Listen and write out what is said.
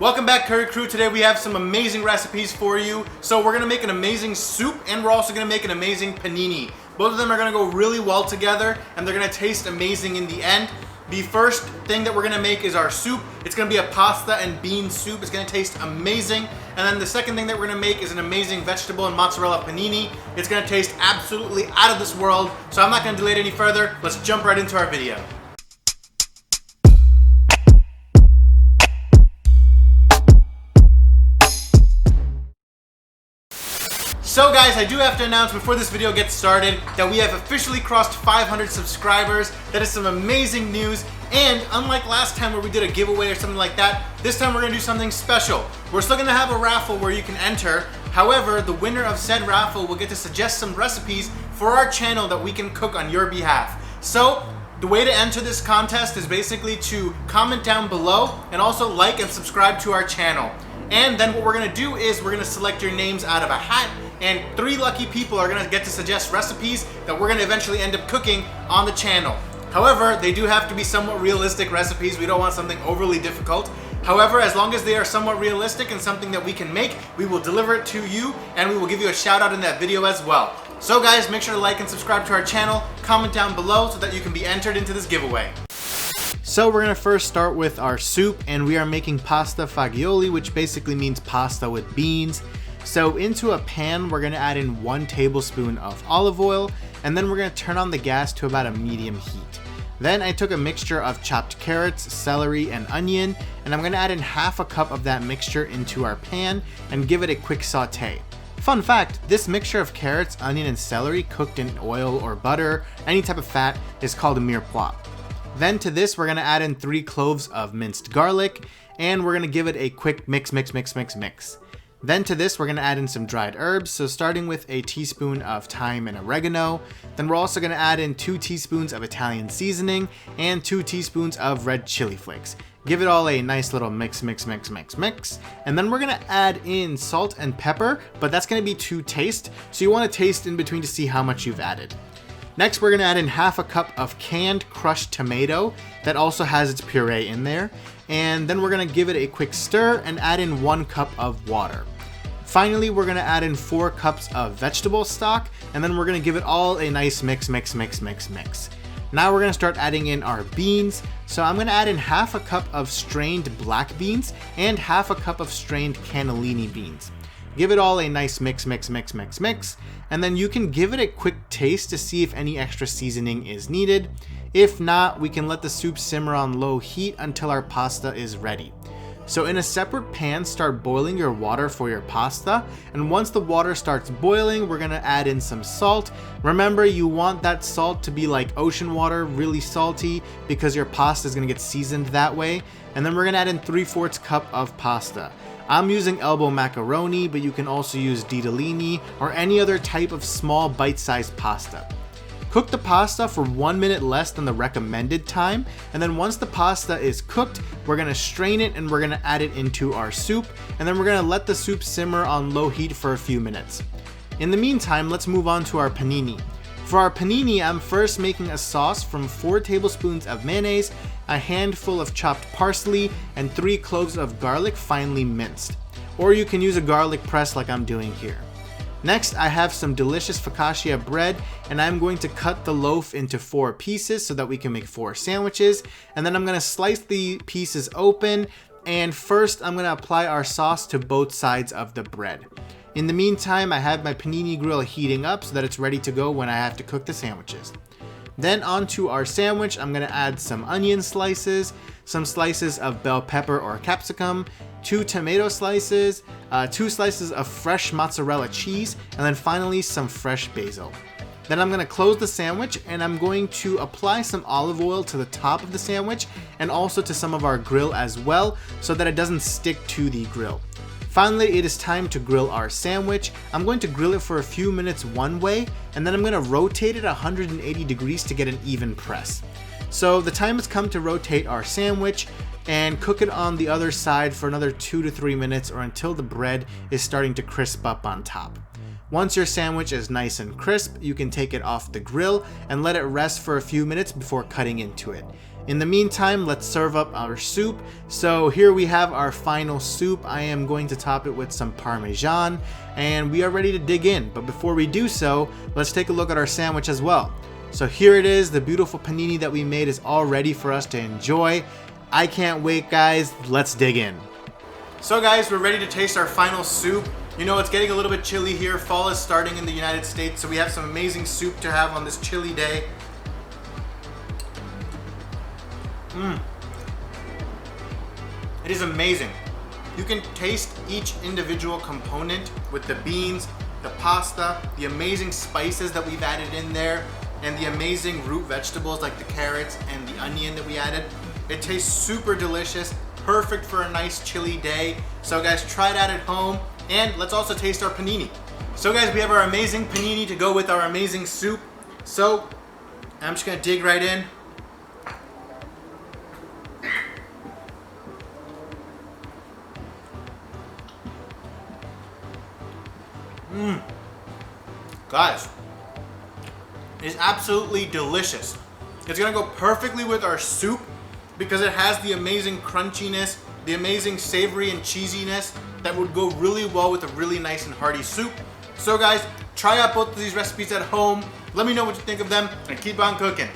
Welcome back, Curry Crew. Today we have some amazing recipes for you. So we're gonna make an amazing soup and we're also gonna make an amazing panini. Both of them are gonna go really well together and they're gonna taste amazing in the end. The first thing that we're gonna make is our soup. It's gonna be a pasta and bean soup. It's gonna taste amazing. And then the second thing that we're gonna make is an amazing vegetable and mozzarella panini. It's gonna taste absolutely out of this world. So I'm not gonna delay it any further. Let's jump right into our video. So guys, I do have to announce before this video gets started that we have officially crossed 500 subscribers. That is some amazing news. And unlike last time where we did a giveaway or something like that, this time we're gonna do something special. We're still gonna have a raffle where you can enter. However, the winner of said raffle will get to suggest some recipes for our channel that we can cook on your behalf. So the way to enter this contest is basically to comment down below and also like and subscribe to our channel. And then what we're gonna do is we're gonna select your names out of a hat, and 3 lucky people are gonna get to suggest recipes that we're gonna eventually end up cooking on the channel. However, they do have to be somewhat realistic recipes. We don't want something overly difficult. However, as long as they are somewhat realistic and something that we can make, we will deliver it to you and we will give you a shout out in that video as well. So guys, make sure to like and subscribe to our channel, comment down below so that you can be entered into this giveaway. So we're gonna first start with our soup, and we are making pasta fagioli, which basically means pasta with beans. So into a pan, we're gonna add in 1 tablespoon of olive oil, and then we're gonna turn on the gas to about a medium heat. Then I took a mixture of chopped carrots, celery, and onion, and I'm gonna add in half a cup of that mixture into our pan and give it a quick saute. Fun fact, this mixture of carrots, onion, and celery cooked in oil or butter, any type of fat, is called a mirepoix. Then to this, we're gonna add in 3 cloves of minced garlic, and we're gonna give it a quick mix. Then to this, we're gonna add in some dried herbs, so starting with a teaspoon of thyme and oregano. Then we're also gonna add in 2 teaspoons of Italian seasoning and 2 teaspoons of red chili flakes. Give it all a nice little mix. And then we're gonna add in salt and pepper, but that's gonna be to taste, so you wanna taste in between to see how much you've added. Next, we're gonna add in half a cup of canned crushed tomato that also has its puree in there. And then we're gonna give it a quick stir and add in 1 cup of water. Finally, we're gonna add in 4 cups of vegetable stock, and then we're gonna give it all a nice mix. Now we're gonna start adding in our beans. So I'm gonna add in half a cup of strained black beans and half a cup of strained cannellini beans. Give it all a nice mix, and then you can give it a quick taste to see if any extra seasoning is needed. If not, we can let the soup simmer on low heat until our pasta is ready. So in a separate pan, start boiling your water for your pasta, and once the water starts boiling, we're gonna add in some salt. Remember, you want that salt to be like ocean water, really salty, because your pasta is gonna get seasoned that way. And then we're gonna add in 3/4 cup of pasta. I'm using elbow macaroni, but you can also use ditalini or any other type of small bite-sized pasta. Cook the pasta for 1 minute less than the recommended time, and then once the pasta is cooked, we're gonna strain it and we're gonna add it into our soup, and then we're gonna let the soup simmer on low heat for a few minutes. In the meantime, let's move on to our panini. For our panini, I'm first making a sauce from 4 tablespoons of mayonnaise, a handful of chopped parsley, and 3 cloves of garlic finely minced. Or you can use a garlic press like I'm doing here. Next, I have some delicious focaccia bread, and I'm going to cut the loaf into 4 pieces so that we can make 4 sandwiches. And then I'm gonna slice the pieces open, and first I'm gonna apply our sauce to both sides of the bread. In the meantime, I have my panini grill heating up so that it's ready to go when I have to cook the sandwiches. Then onto our sandwich, I'm gonna add some onion slices, some slices of bell pepper or capsicum, 2 tomato slices, 2 slices of fresh mozzarella cheese, and then finally some fresh basil. Then I'm gonna close the sandwich, and I'm going to apply some olive oil to the top of the sandwich and also to some of our grill as well so that it doesn't stick to the grill. Finally, it is time to grill our sandwich. I'm going to grill it for a few minutes one way, and then I'm going to rotate it 180 degrees to get an even press. So the time has come to rotate our sandwich and cook it on the other side for another 2 to 3 minutes, or until the bread is starting to crisp up on top. Once your sandwich is nice and crisp, you can take it off the grill and let it rest for a few minutes before cutting into it. In the meantime, let's serve up our soup. So here we have our final soup. I am going to top it with some Parmesan, and we are ready to dig in. But before we do so, let's take a look at our sandwich as well. So here it is, the beautiful panini that we made is all ready for us to enjoy. I can't wait, guys. Let's dig in. So guys, we're ready to taste our final soup. You know, it's getting a little bit chilly here. Fall is starting in the United States, so we have some amazing soup to have on this chilly day. It is amazing. You can taste each individual component with the beans, the pasta, the amazing spices that we've added in there, and the amazing root vegetables like the carrots and the onion that we added. It tastes super delicious, perfect for a nice chilly day. So guys, try that at home, and let's also taste our panini. So guys, we have our amazing panini to go with our amazing soup. So I'm just gonna dig right in. Guys, it is absolutely delicious. It's gonna go perfectly with our soup because it has the amazing crunchiness, the amazing savory and cheesiness that would go really well with a really nice and hearty soup. So guys, try out both of these recipes at home. Let me know what you think of them and keep on cooking.